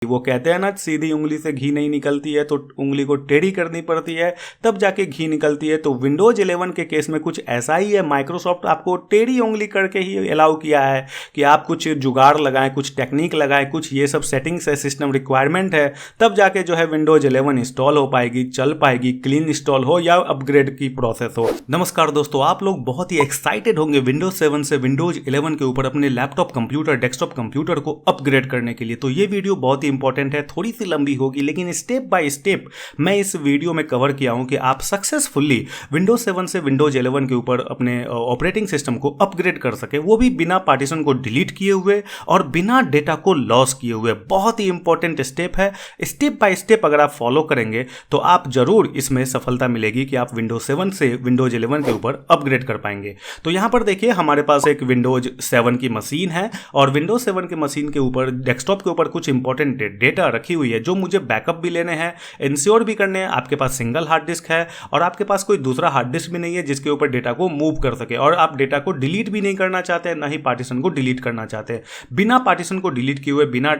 वो कहते हैं ना, सीधी उंगली से घी नहीं निकलती है तो उंगली को टेढ़ी करनी पड़ती है, तब जाके घी निकलती है। तो विंडोज 11 के केस में कुछ ऐसा ही है। माइक्रोसॉफ्ट आपको टेढ़ी उंगली करके ही अलाउ किया है कि आप कुछ जुगाड़ लगाएं, कुछ टेक्निक लगाएं, कुछ ये सब सेटिंग्स है, सिस्टम रिक्वायरमेंट है, तब जाके जो है विंडोज 11 इंस्टॉल हो पाएगी, चल पाएगी, क्लीन इंस्टॉल हो या अपग्रेड की प्रोसेस हो। नमस्कार दोस्तों, आप लोग बहुत ही एक्साइटेड होंगे विंडोज 7 से विंडोज 11 के ऊपर अपने लैपटॉप कंप्यूटर, डेस्कटॉप कंप्यूटर को अपग्रेड करने के लिए। तो ये वीडियो बहुत ही इंपॉर्टेंट है, थोड़ी सी लंबी होगी, लेकिन स्टेप बाय स्टेप मैं इस वीडियो में कवर किया हूं कि आप सक्सेसफुली विंडोज 7 से विंडोज 11 के ऊपर अपने ऑपरेटिंग सिस्टम को अपग्रेड कर सके, वो भी बिना पार्टीशन को डिलीट किए हुए और बिना डेटा को लॉस किए हुए। बहुत ही इंपॉर्टेंट स्टेप है। स्टेप बाय स्टेप अगर आप फॉलो करेंगे तो आप जरूर इसमें सफलता मिलेगी कि आप विंडोज 7 से विंडोज 11 के ऊपर अपग्रेड कर पाएंगे। तो यहां पर देखिए, हमारे पास एक विंडोज 7 की मशीन है और विंडोज 7 की मशीन के ऊपर, डेस्कटॉप के ऊपर कुछ इंपॉर्टेंट डेटा रखी हुई है जो मुझे बैकअप भी लेने हैं, इंश्योर भी करने हैं। आपके पास सिंगल हार्ड डिस्क है और आपके पास कोई दूसरा हार्ड डिस्क भी नहीं है जिसके ऊपर डेटा को मूव कर सके, और आप डेटा को डिलीट भी नहीं करना चाहते हैं, ना ही पार्टीशन को डिलीट करना चाहते हैं। बिना पार्टीशन को डिलीट किए हुए, बिना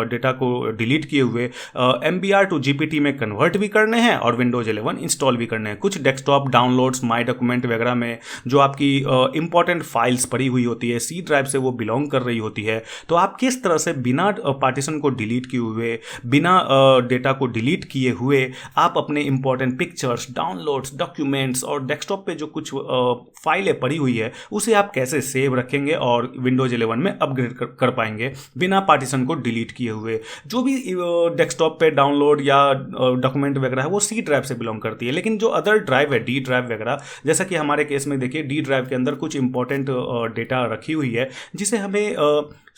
डेटा को डिलीट किए हुए MBR to GPT में कन्वर्ट भी करने हैं और विंडोज 11 इंस्टॉल भी करने हैं। कुछ डेस्कटॉप डाउनलोड्स, माई डॉक्यूमेंट वगैरह में जो आपकी इंपॉर्टेंट फाइल्स पड़ी हुई होती है, सी ड्राइव से वो बिलोंग कर रही होती है, तो आप किस तरह से बिना पार्टीशन को डिलीट किए हुए, बिना डेटा को डिलीट किए हुए आप अपने इंपॉर्टेंट पिक्चर्स, डाउनलोड्स, डॉक्यूमेंट्स और डेस्कटॉप पे जो कुछ फाइलें पड़ी हुई है उसे आप कैसे सेव रखेंगे और विंडोज 11 में अपग्रेड कर पाएंगे बिना पार्टीशन को डिलीट किए हुए। जो भी डेस्कटॉप पे डाउनलोड या डॉक्यूमेंट वगैरह है वो सी ड्राइव से बिलोंग करती है, लेकिन जो अदर ड्राइव है, डी ड्राइव वगैरह, जैसा कि हमारे केस में देखिए डी ड्राइव के अंदर कुछ इंपॉर्टेंट डेटा रखी हुई है जिसे हमें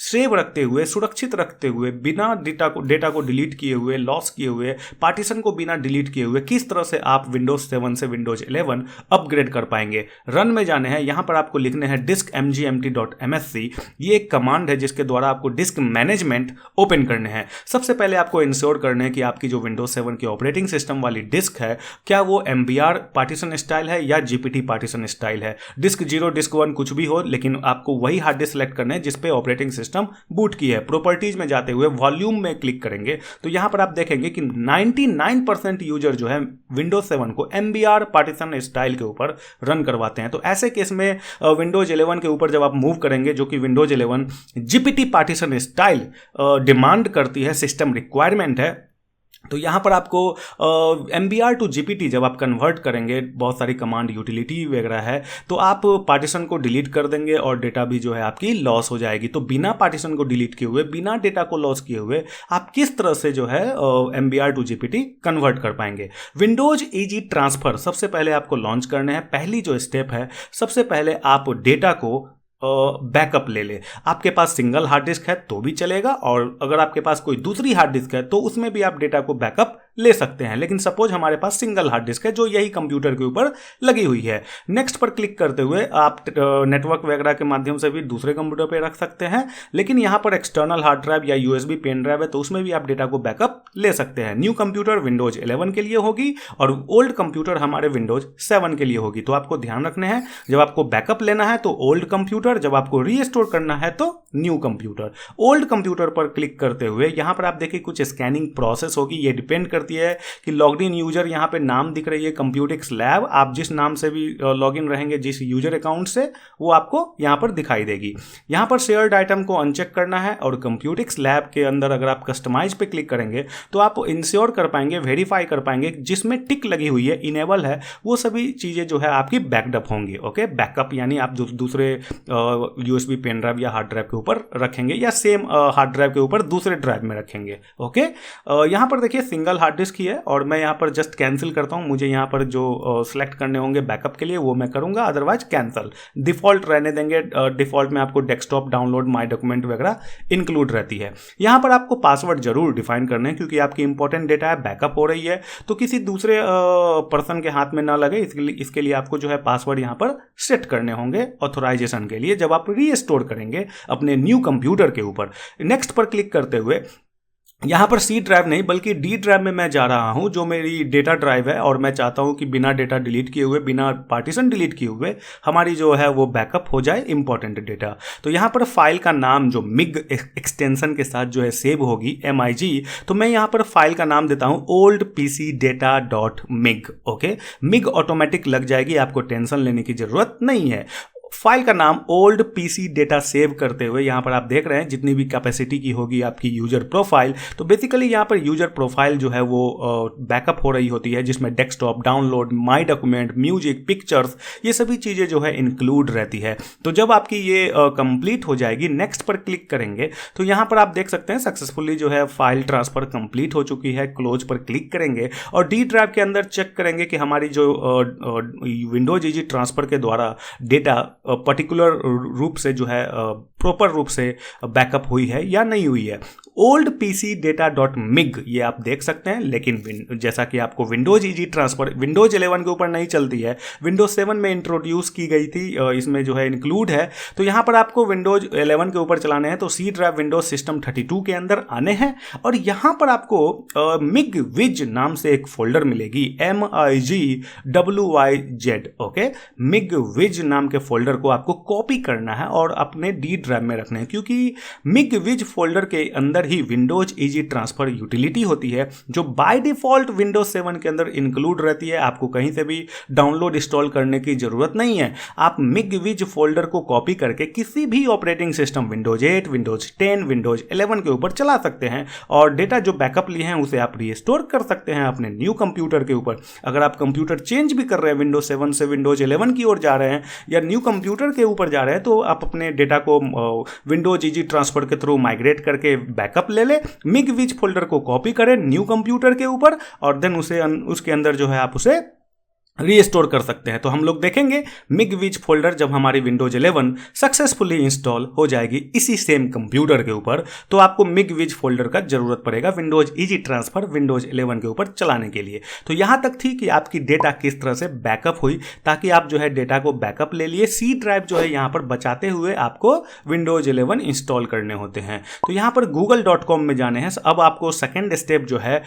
सेव रखते हुए, सुरक्षित रखते हुए, बिना डेटा को डिलीट किए हुए, लॉस किए हुए, पार्टीशन को बिना डिलीट किए हुए किस तरह से आप विंडोज 7 से विंडोज 11 अपग्रेड कर पाएंगे। रन में जाने हैं, यहां पर आपको लिखने हैं diskmgmt.msc। ये एक कमांड है जिसके द्वारा आपको डिस्क मैनेजमेंट ओपन करने हैं। सबसे पहले आपको इंश्योर करना है कि आपकी जो विंडोज 7 की ऑपरेटिंग सिस्टम वाली डिस्क है, क्या वो MBR पार्टीशन स्टाइल है या GPT पार्टीशन स्टाइल है। डिस्क 0, डिस्क 1 कुछ भी हो, लेकिन आपको वही हार्ड डिस्क सेलेक्ट करना है जिसपे ऑपरेटिंग सिस्टम बूट की है। प्रॉपर्टीज में जाते हुए वॉल्यूम में क्लिक करेंगे तो यहां पर आप देखेंगे कि 99% यूजर जो है विंडोज 7 को MBR पार्टीशन स्टाइल के ऊपर रन करवाते हैं। तो ऐसे केस में विंडोज 11 के ऊपर जब आप मूव करेंगे, जो कि Windows 11 GPT partition style demand करती है, सिस्टम रिक्वायरमेंट है, तो यहां पर आपको MBR to GPT जब आप कन्वर्ट करेंगे, बहुत सारी कमांड यूटिलिटी वगैरह है, तो आप पार्टीशन को डिलीट कर देंगे और डेटा भी जो है आपकी लॉस हो जाएगी। तो बिना पार्टीशन को डिलीट किए हुए, बिना डेटा को लॉस किए हुए आप किस तरह से जो है MBR to GPT कन्वर्ट कर पाएंगे। विंडोज ईजी ट्रांसफर सबसे पहले आपको लॉन्च करने हैं। पहली जो स्टेप है, सबसे पहले आप डेटा को बैकअप ले ले। आपके पास सिंगल हार्ड डिस्क है तो भी चलेगा, और अगर आपके पास कोई दूसरी हार्ड डिस्क है तो उसमें भी आप डेटा को बैकअप ले सकते हैं, लेकिन सपोज हमारे पास सिंगल हार्ड डिस्क है जो यही कंप्यूटर के ऊपर लगी हुई है। नेक्स्ट पर क्लिक करते हुए आप नेटवर्क वगैरह के माध्यम से भी दूसरे कंप्यूटर पे रख सकते हैं, लेकिन यहां पर एक्सटर्नल हार्ड ड्राइव या USB पेन ड्राइव है तो उसमें भी आप डेटा को बैकअप ले सकते हैं। न्यू कंप्यूटर विंडोज 11 के लिए होगी और ओल्ड कंप्यूटर हमारे विंडोज 7 के लिए होगी। तो आपको ध्यान रखना है, जब आपको बैकअप लेना है तो ओल्ड कंप्यूटर, जब आपको रीस्टोर करना है तो न्यू कंप्यूटर। ओल्ड कंप्यूटर पर क्लिक करते हुए यहां पर आप देखिए कुछ स्कैनिंग प्रोसेस होगी। ये डिपेंड करती है कि लॉग्ड इन यूजर, यहां पे नाम दिख रही है कंप्यूटिक्स लैब, आप जिस नाम से भी लॉग इन रहेंगे, जिस यूजर अकाउंट से, वो आपको यहां पर दिखाई देगी। यहां पर शेयर्ड आइटम को अनचेक करना है और कंप्यूटिक्स लैब के अंदर अगर आप कस्टमाइज पे क्लिक करेंगे तो आप इंश्योर कर पाएंगे, वेरीफाई कर पाएंगे, जिसमें टिक लगी हुई है, इनेबल है, वो सभी चीजें जो है आपकी बैकअप होंगी। ओके, बैकअप यानी आप दूसरे USB पेन ड्राइव या हार्ड ड्राइव के ऊपर रखेंगे या सेम हार्ड ड्राइव के ऊपर दूसरे ड्राइव में रखेंगे। ओके, यहां पर देखिए सिंगल हार्ड डिस्क ही है और मैं यहां पर जस्ट कैंसिल करता हूं। मुझे यहां पर जो सिलेक्ट करने होंगे बैकअप के लिए वो मैं करूंगा, अदरवाइज कैंसिल। डिफॉल्ट रहने देंगे। डिफॉल्ट में आपको डेस्कटॉप, डाउनलोड, माई डॉक्यूमेंट वगैरह इंक्लूड रहती है। यहां पर आपको पासवर्ड जरूर डिफाइन करने हैं क्योंकि आपकी इंपॉर्टेंट डेटा है, बैकअप हो रही है, तो किसी दूसरे पर्सन के हाथ में ना लगे, इसके लिए आपको जो है पासवर्ड यहां पर सेट करने होंगे ऑथोराइजेशन के लिए जब आप रीस्टोर करेंगे अपने न्यू कंप्यूटर के ऊपर। नेक्स्ट पर क्लिक करते हुए यहाँ पर सी ड्राइव नहीं बल्कि डी ड्राइव में मैं जा रहा हूँ, जो मेरी डेटा ड्राइव है, और मैं चाहता हूँ कि बिना डेटा डिलीट किए हुए, बिना पार्टीशन डिलीट किए हुए हमारी जो है वो बैकअप हो जाए इंपॉर्टेंट डेटा। तो यहाँ पर फाइल का नाम जो मिग एक्सटेंशन के साथ जो है सेव होगी, MIG, तो मैं यहाँ पर फाइल का नाम देता हूँ oldpcdata.mig। ओके, मिग ऑटोमेटिक लग जाएगी, आपको टेंशन लेने की जरूरत नहीं है। फाइल का नाम ओल्ड पीसी डेटा सेव करते हुए यहाँ पर आप देख रहे हैं जितनी भी कैपेसिटी की होगी आपकी यूजर प्रोफाइल, तो बेसिकली यहाँ पर यूजर प्रोफाइल जो है वो बैकअप हो रही होती है, जिसमें डेस्कटॉप, डाउनलोड, माई डॉक्यूमेंट, म्यूजिक, पिक्चर्स, ये सभी चीज़ें जो है इंक्लूड रहती है। तो जब आपकी ये कंप्लीट हो जाएगी, नेक्स्ट पर क्लिक करेंगे तो यहाँ पर आप देख सकते हैं सक्सेसफुली जो है फाइल ट्रांसफर कंप्लीट हो चुकी है। क्लोज पर क्लिक करेंगे और डी ड्राइव के अंदर चेक करेंगे कि हमारी जो विंडोज ईजी ट्रांसफर के द्वारा डेटा पर्टिकुलर रूप से जो है प्रॉपर रूप से बैकअप हुई है या नहीं हुई है। Old PC data dot MiG ये आप देख सकते हैं, लेकिन जैसा कि आपको विंडोज ईजी ट्रांसफर विंडोज 11 के ऊपर नहीं चलती है, विंडोज 7 में इंट्रोड्यूस की गई थी, इसमें जो है इंक्लूड है। तो यहाँ पर आपको विंडोज 11 के ऊपर चलाने हैं, तो सी ड्राइव विंडोज सिस्टम 32 के अंदर आने हैं और यहाँ पर आपको मिग विज नाम से एक फोल्डर मिलेगी, MIGWIZ। ओके, मिग विज नाम के फोल्डर को आपको कॉपी करना है और अपने डी ड्राइव में रखना है, क्योंकि मिग विज फोल्डर के अंदर ही विंडोज ईजी ट्रांसफर यूटिलिटी होती है जो बाय डिफॉल्ट विंडोज 7 के अंदर इंक्लूड रहती है। आपको कहीं से भी डाउनलोड इंस्टॉल करने की जरूरत नहीं है। आप मिग विज फोल्डर को कॉपी करके किसी भी operating system Windows 8, Windows 10, Windows 11 के ऊपर चला सकते हैं और डेटा जो बैकअप लिए हैं उसे आप रीस्टोर कर सकते हैं अपने न्यू कंप्यूटर के ऊपर। अगर आप कंप्यूटर चेंज भी कर रहे हैं, विंडोज 7 से विंडोज 11 की ओर जा रहे हैं या न्यू कंप्यूटर के ऊपर जा रहे हैं, तो आप अपने डेटा को विंडोज ईजी ट्रांसफर के थ्रू माइग्रेट करके बैकअप ले ले, मिग विज फोल्डर को कॉपी करें न्यू कंप्यूटर के ऊपर और देन उसके अंदर जो है आप उसे रीस्टोर कर सकते हैं। तो हम लोग देखेंगे मिग विज फोल्डर जब हमारी विंडोज 11 सक्सेसफुली इंस्टॉल हो जाएगी इसी सेम कंप्यूटर के ऊपर, तो आपको मिग विज फोल्डर का जरूरत पड़ेगा विंडोज ईजी ट्रांसफर विंडोज 11 के ऊपर चलाने के लिए। तो यहां तक थी कि आपकी डेटा किस तरह से बैकअप हुई, ताकि आप जो है डेटा को बैकअप ले लिए। सी ड्राइव जो है यहां पर बचाते हुए आपको विंडोज 11 इंस्टॉल करने होते हैं। तो यहां पर google.com में जाने हैं। अब आपको सेकेंड स्टेप जो है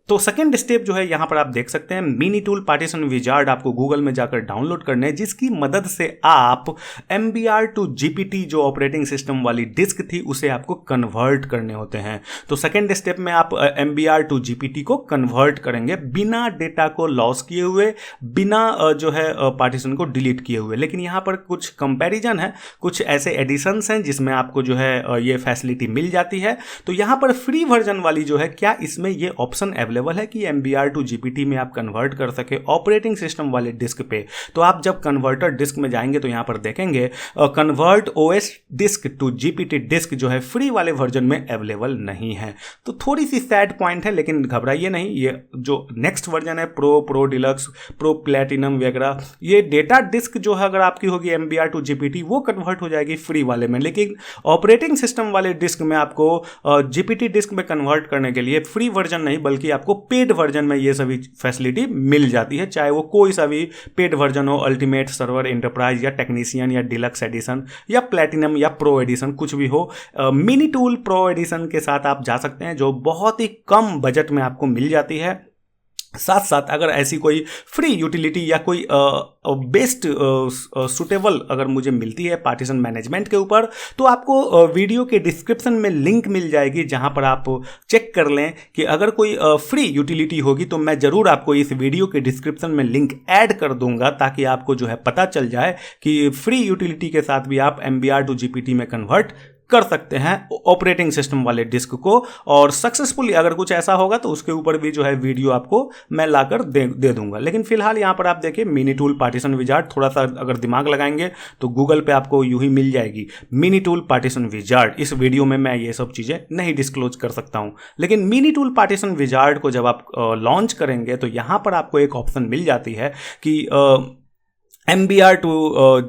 तो सेकेंड स्टेप जो है यहाँ पर आप देख सकते हैं, मिनी टूल पार्टीशन विजार्ड आपको गूगल में जाकर डाउनलोड करने हैं, जिसकी मदद से आप MBR to GPT जो ऑपरेटिंग सिस्टम वाली डिस्क थी उसे आपको कन्वर्ट करने होते हैं। तो सेकेंड स्टेप में आप MBR to GPT को कन्वर्ट करेंगे बिना डेटा को लॉस किए हुए, बिना जो है पार्टीशन को डिलीट किए हुए। लेकिन यहाँ पर कुछ कंपैरिजन है, कुछ ऐसे एडिशंस हैं जिसमें आपको जो है ये फैसिलिटी मिल जाती है। तो यहाँ पर फ्री वर्जन वाली जो है, क्या इसमें ये ऑप्शन अवेलेबल है कि MBR to GPT में आप कन्वर्ट कर सके ऑपरेटिंग सिस्टम वाले डिस्क पे? तो आप जब कन्वर्टर डिस्क में जाएंगे तो यहां पर देखेंगे convert OS disk to GPT disk जो है फ्री वाले वर्जन में अवेलेबल नहीं है। तो थोड़ी सी सैड पॉइंट है, लेकिन घबराइए नहीं, ये जो नेक्स्ट वर्जन है प्रो डिलक्स, प्रो प्लेटिनम वगैरह, ये डेटा डिस्क जो है अगर आपकी होगी MBR to GPT वो कन्वर्ट हो जाएगी फ्री वाले में। लेकिन ऑपरेटिंग सिस्टम वाले डिस्क में आपको GPT डिस्क में कन्वर्ट करने के लिए फ्री वर्जन नहीं बल्कि आपको पेड वर्जन में ये सभी फैसिलिटी मिल जाती है, चाहे वो कोई सा भी पेड वर्जन हो, अल्टीमेट, सर्वर, एंटरप्राइज या टेक्नीशियन या डिलक्स एडिशन या प्लैटिनम या प्रो एडिशन, कुछ भी हो। मिनी टूल प्रो एडिशन के साथ आप जा सकते हैं जो बहुत ही कम बजट में आपको मिल जाती है। साथ साथ अगर ऐसी कोई फ्री यूटिलिटी या कोई बेस्ट सुटेबल अगर मुझे मिलती है पार्टीशन मैनेजमेंट के ऊपर, तो आपको वीडियो के डिस्क्रिप्शन में लिंक मिल जाएगी जहां पर आप चेक कर लें कि अगर कोई फ्री यूटिलिटी होगी तो मैं ज़रूर आपको इस वीडियो के डिस्क्रिप्शन में लिंक ऐड कर दूंगा, ताकि आपको जो है पता चल जाए कि फ्री यूटिलिटी के साथ भी आप MBR to GPT में कन्वर्ट कर सकते हैं ऑपरेटिंग सिस्टम वाले डिस्क को। और सक्सेसफुली अगर कुछ ऐसा होगा तो उसके ऊपर भी जो है वीडियो आपको मैं लाकर दे दूंगा। लेकिन फिलहाल यहाँ पर आप देखिए मिनी टूल पार्टीशन विजार्ड, थोड़ा सा अगर दिमाग लगाएंगे तो गूगल पे आपको यूं ही मिल जाएगी मिनी टूल पार्टीशन विजार्ड। इस वीडियो में मैं ये सब चीज़ें नहीं डिस्क्लोज कर सकता हूँ, लेकिन मिनी टूल पार्टीशन विजार्ड को जब आप लॉन्च करेंगे तो यहाँ पर आपको एक ऑप्शन मिल जाती है कि MBR टू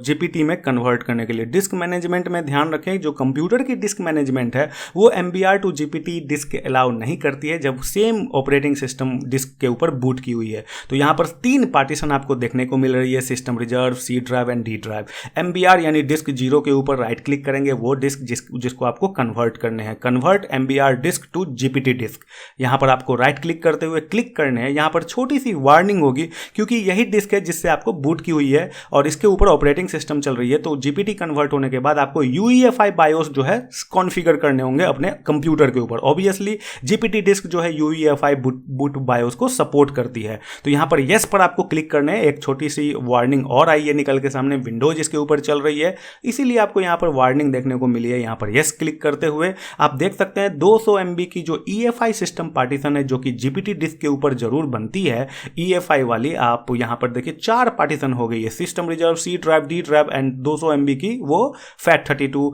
GPT में कन्वर्ट करने के लिए। डिस्क मैनेजमेंट में ध्यान रखें, जो कंप्यूटर की डिस्क मैनेजमेंट है वो MBR to GPT disk allow नहीं करती है जब सेम ऑपरेटिंग सिस्टम डिस्क के ऊपर बूट की हुई है। तो यहाँ पर 3 पार्टीशन आपको देखने को मिल रही है, system reserve, C drive and D drive. MBR यानी डिस्क 0 के ऊपर राइट क्लिक करेंगे, वो डिस्क जिसको आपको कन्वर्ट करने हैं, convert MBR disk to GPT disk. यहाँ पर आपको राइट क्लिक करते हुए क्लिक करने हैं। यहाँ पर छोटी सी वार्निंग होगी क्योंकि यही डिस्क है जिससे आपको बूट की हुई है और इसके ऊपर ऑपरेटिंग सिस्टम चल रही है। तो GPT कन्वर्ट होने के बाद आपको UEFI बायोस जो है कॉन्फ़िगर करने होंगे अपने कंप्यूटर के ऊपर। ऑब्वियसली GPT डिस्क जो है UEFI बूट बायोस को सपोर्ट करती है। तो यहाँ पर येस पर आपको क्लिक करने हैं। एक छोटी सी वार्निंग और आई है निकल के सामने, विंडोज इसके ऊपर चल रही है इसीलिए आपको यहाँ पर वार्निंग देखने को मिली है। यहाँ पर येस क्लिक करते हुए आप देख सकते हैं 200 MB की जो EFI सिस्टम पार्टीशन है जो कि GPT डिस्क के ऊपर जरूर बनती है EFI वाली, आप यहाँ पर देखिए 4 पार्टीशन हो गई है, system reserve, C drive, D drive and 200 MB की वो FAT32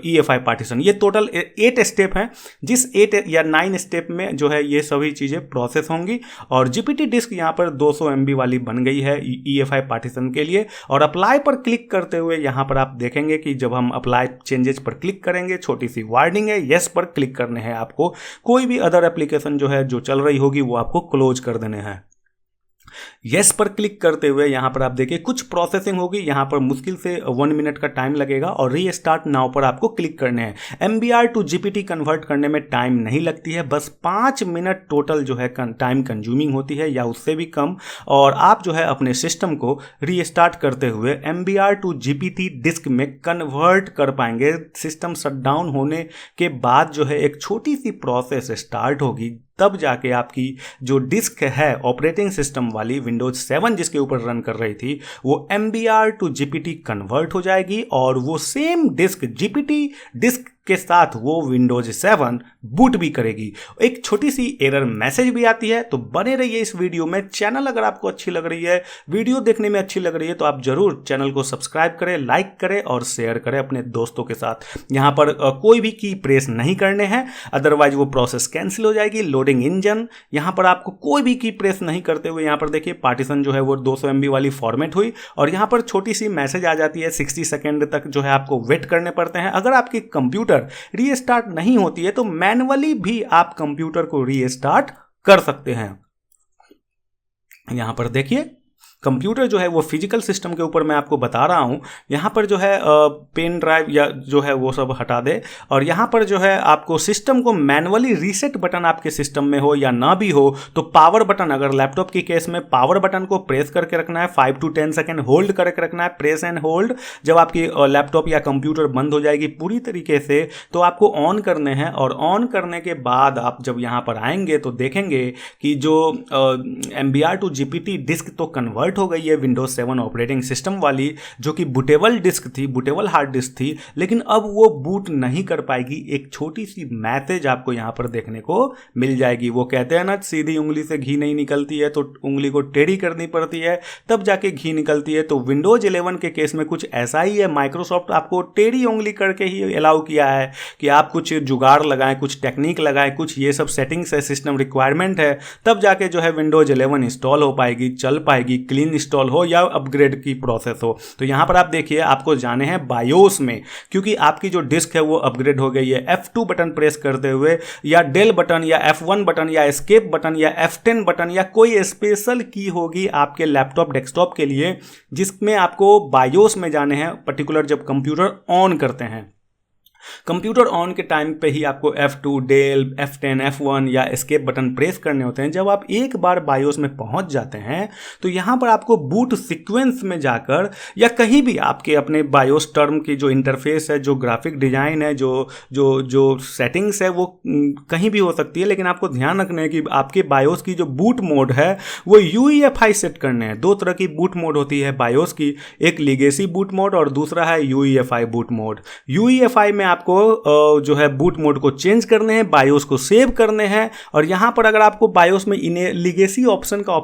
EFI पार्टीशन। ये टोटल 8 स्टेप हैं, जिस 8 या 9 स्टेप में जो है ये सभी चीज़ें प्रोसेस होंगी और GPT डिस्क यहाँ पर 200 MB वाली बन गई है EFI पार्टीशन के लिए। और अप्लाई पर क्लिक करते हुए यहाँ पर आप देखेंगे कि जब हम अप्लाई चेंजेस पर क्लिक करेंगे, छोटी सी वार्निंग है, येस पर क्लिक करने हैं आपको। कोई भी अदर एप्लीकेशन जो है जो चल रही होगी वो आपको क्लोज कर देने हैं। येस पर क्लिक करते हुए यहाँ पर आप देखिए कुछ प्रोसेसिंग होगी, यहाँ पर मुश्किल से 1 मिनट का टाइम लगेगा और रीस्टार्ट नाउ पर आपको क्लिक करने हैं। MBR टू GPT कन्वर्ट करने में टाइम नहीं लगती है, बस 5 मिनट टोटल जो है टाइम कंज्यूमिंग होती है या उससे भी कम। और आप जो है अपने सिस्टम को रीस्टार्ट करते हुए MBR टू GPT डिस्क में कन्वर्ट कर पाएंगे। सिस्टम शटडाउन होने के बाद जो है एक छोटी सी प्रोसेस स्टार्ट होगी, तब जाके आपकी जो डिस्क है ऑपरेटिंग सिस्टम वाली विंडोज 7 जिसके ऊपर रन कर रही थी वो MBR टू GPT कन्वर्ट हो जाएगी और वो सेम डिस्क GPT डिस्क के साथ वो विंडोज 7 बूट भी करेगी। एक छोटी सी एरर मैसेज भी आती है, तो बने रहिए इस वीडियो में। चैनल अगर आपको अच्छी लग रही है, वीडियो देखने में अच्छी लग रही है तो आप जरूर चैनल को सब्सक्राइब करें, लाइक करें और शेयर करें अपने दोस्तों के साथ। यहाँ पर कोई भी की प्रेस नहीं करने हैं, अदरवाइज वो प्रोसेस कैंसिल हो जाएगी। लोडिंग इंजन, यहाँ पर आपको कोई भी की प्रेस नहीं करते हुए यहाँ पर देखिए पार्टीशन जो है वो 200 MB वाली फॉर्मेट हुई और यहाँ पर छोटी सी मैसेज आ जाती है। 60 सेकेंड तक जो है आपको वेट करने पड़ते हैं। अगर आपकी कंप्यूटर रीस्टार्ट नहीं होती है तो मैन्युअली भी आप कंप्यूटर को रीस्टार्ट कर सकते हैं। यहां पर देखिए कंप्यूटर जो है वो फिजिकल सिस्टम के ऊपर मैं आपको बता रहा हूं। यहाँ पर जो है पेन ड्राइव या जो है वो सब हटा दे और यहाँ पर जो है आपको सिस्टम को मैनुअली रीसेट बटन आपके सिस्टम में हो या ना भी हो तो पावर बटन, अगर लैपटॉप की केस में पावर बटन को प्रेस करके रखना है, 5 to 10 सेकेंड होल्ड करके रखना है, प्रेस एंड होल्ड। जब आपकी लैपटॉप या कंप्यूटर बंद हो जाएगी पूरी तरीके से तो आपको ऑन करने हैं और ऑन करने के बाद आप जब यहाँ पर आएंगे तो देखेंगे कि जो MBR टू GPT डिस्क तो कन्वर्ट हो गई है विंडोज 7 ऑपरेटिंग सिस्टम वाली, जो कि बूटेबल डिस्क थी, बूटेबल हार्ड डिस्क थी, लेकिन अब वो बूट नहीं कर पाएगी। एक छोटी सी मैसेज आपको यहां पर देखने को मिल जाएगी। वो कहते हैं ना, सीधी उंगली से घी नहीं निकलती है तो उंगली को टेढ़ी करनी पड़ती है तब जाके घी निकलती है। तो विंडोज 11 के केस में कुछ ऐसा ही है। माइक्रोसॉफ्ट आपको टेढ़ी उंगली करके ही अलाउ किया है कि आप कुछ जुगाड़ लगाएं, कुछ टेक्निक लगाएं, कुछ ये सब सेटिंग्स है, सिस्टम रिक्वायरमेंट है, तब जाके जो है विंडोज 11 इंस्टॉल हो पाएगी, चल पाएगी, क्लीन इंस्टॉल हो या अपग्रेड की प्रोसेस हो। तो यहां पर आप देखिए आपको जाने हैं बायोस में, क्योंकि आपकी जो डिस्क है वो अपग्रेड हो गई है। F2 बटन प्रेस करते हुए या डेल बटन या F1 बटन या एस्केप बटन या F10 बटन या कोई स्पेशल की होगी आपके लैपटॉप डेस्कटॉप के लिए जिसमें आपको बायोस में जाने हैं, पर्टिकुलर जब कंप्यूटर ऑन करते हैं। कंप्यूटर ऑन के टाइम पे ही आपको F2, डेल, F10, F1 या एस्केप बटन प्रेस करने होते हैं। जब आप एक बार बायोस में पहुंच जाते हैं तो यहां पर आपको बूट सीक्वेंस में जाकर या कहीं भी आपके अपने बायोस टर्म की जो इंटरफेस है, जो ग्राफिक डिजाइन है, जो सेटिंग्स है वो कहीं भी हो सकती है, लेकिन आपको ध्यान रखना है कि आपके बायोस की जो बूट मोड है वो UEFI सेट करने हैं। 2 तरह की बूट मोड होती है बायोस की, एक लीगेसी बूट मोड और दूसरा है UEFI बूट मोड। UEFI में आपको जो है बूट मोड को चेंज करने हैं, बायोस को सेव करने हैं। और यहाँ पर अगर आपको बायोस में लीगेसी ऑप्शन का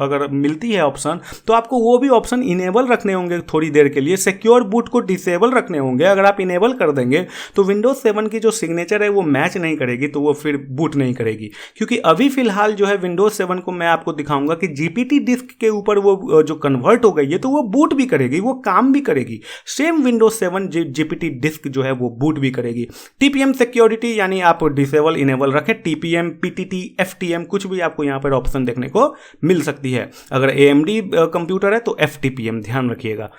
अगर मिलती है ऑप्शन, तो आपको वो भी ऑप्शन इनेबल रखने होंगे थोड़ी देर के लिए। सिक्योर बूट को डिसेबल रखने होंगे। अगर आप इनेबल कर देंगे तो विंडोज 7 की जो सिग्नेचर है वो मैच नहीं करेगी, तो वो फिर बूट नहीं करेगी। क्योंकि अभी फिलहाल जो है विंडोज 7 को मैं आपको दिखाऊंगा कि जीपीटी डिस्क के ऊपर वो जो कन्वर्ट हो गई है, तो वो बूट भी करेगी, वो काम भी करेगी। सेम विंडोज 7 जीपीटी डिस्क जो है वो बूट भी करेगी। टीपीएम सिक्योरिटी यानी आप डिसेबल इनेबल रखें, टीपीएम, पीटीटी, एफटीएम कुछ भी आपको यहाँ पर ऑप्शन देखने को मिल सकती है। अगर एएमडी कंप्यूटर है तो एफटीपीएम ध्यान रखिएगा।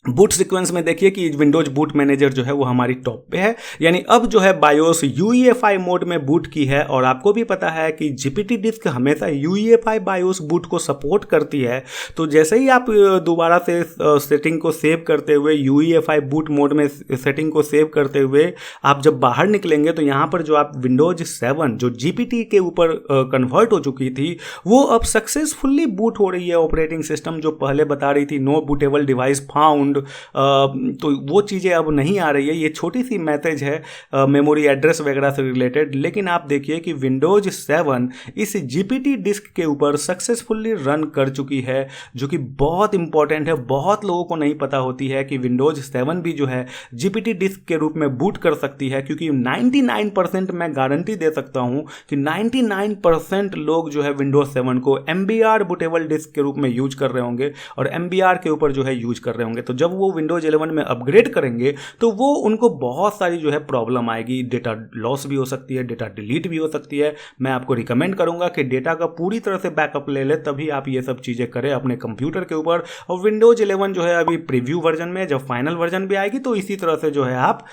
बूट सीक्वेंस में देखिए कि विंडोज बूट मैनेजर जो है वो हमारी टॉप पे है, यानी अब जो है बायोस यूईएफआई मोड में बूट की है। और आपको भी पता है कि जीपीटी डिस्क हमेशा यूईएफआई बायोस बूट को सपोर्ट करती है। तो जैसे ही आप दोबारा से सेटिंग को सेव करते हुए यूईएफआई बूट मोड में सेटिंग को सेव करते हुए आप जब बाहर निकलेंगे, तो यहाँ पर जो आप विंडोज 7 जो जीपीटी के ऊपर कन्वर्ट हो चुकी थी, वो अब सक्सेसफुली बूट हो रही है। ऑपरेटिंग सिस्टम जो पहले बता रही थी नो बूटेबल डिवाइस फाउंड, तो वो चीज़ें अब नहीं आ रही है। ये छोटी सी मैसेज है मेमोरी एड्रेस वगैरह से रिलेटेड, लेकिन आप देखिए कि विंडोज 7 इस जीपीटी डिस्क के ऊपर सक्सेसफुली रन कर चुकी है, जो कि बहुत इंपॉर्टेंट है। बहुत लोगों को नहीं पता होती है कि विंडोज 7 भी जो है जीपीटी डिस्क के रूप में बूट कर सकती है, क्योंकि 99% मैं गारंटी दे सकता हूं कि 99% लोग जो है विंडोज 7 को एमबीआर बूटेबल डिस्क के रूप में यूज कर रहे होंगे और एमबीआर के ऊपर जो है यूज कर रहे होंगे। तो जब वो विंडोज 11 में अपग्रेड करेंगे तो वो उनको बहुत सारी जो है प्रॉब्लम आएगी। डेटा लॉस भी हो सकती है, डेटा डिलीट भी हो सकती है। मैं आपको रिकमेंड करूंगा कि डेटा का पूरी तरह से बैकअप ले ले, तभी आप ये सब चीज़ें करें अपने कंप्यूटर के ऊपर। और विंडोज 11 जो है अभी प्रीव्यू वर्जन में, जब फाइनल वर्जन भी आएगी तो इसी तरह से जो है आप